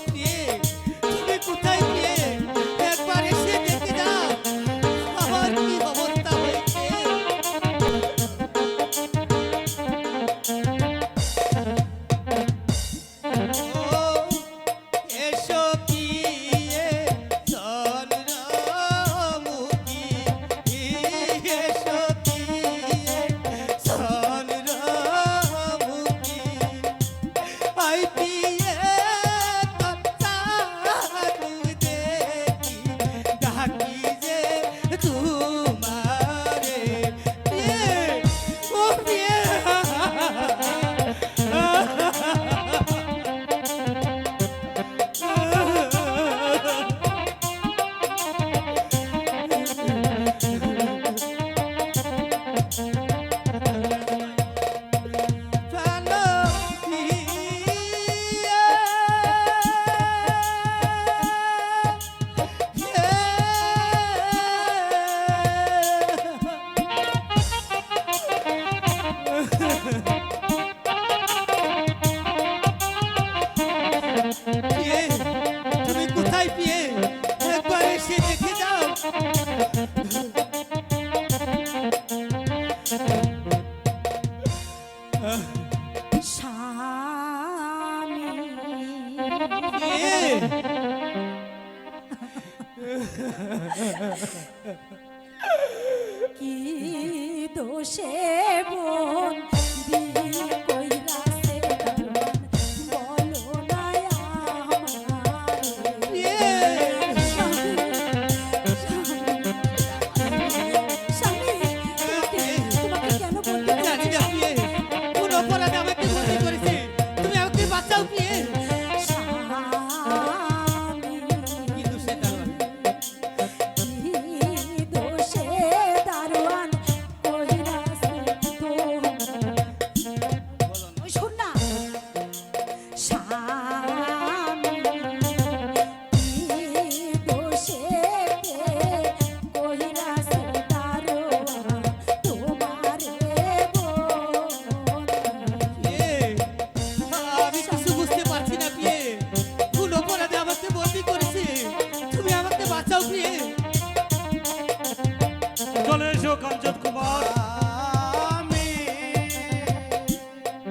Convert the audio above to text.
প্রিয়ে তুমি কোথায় প্রিয়ে একবার এসে দেখে যাও আমার কি অবস্থা হয়েছে। ও এসো প্রিয়ে চন্দ্রমুখী এসো প্রিয়ে চন্দ্রমুখী আই প্রিয়ে তত্তারু দেখি ডাকি যে তোমারে প্রিয়ে ও প্রিয়ে তুমি কোথায় পিয়ে একবার এসে দেখে যাও। স্বামী পিয়ে কি দোষে বোন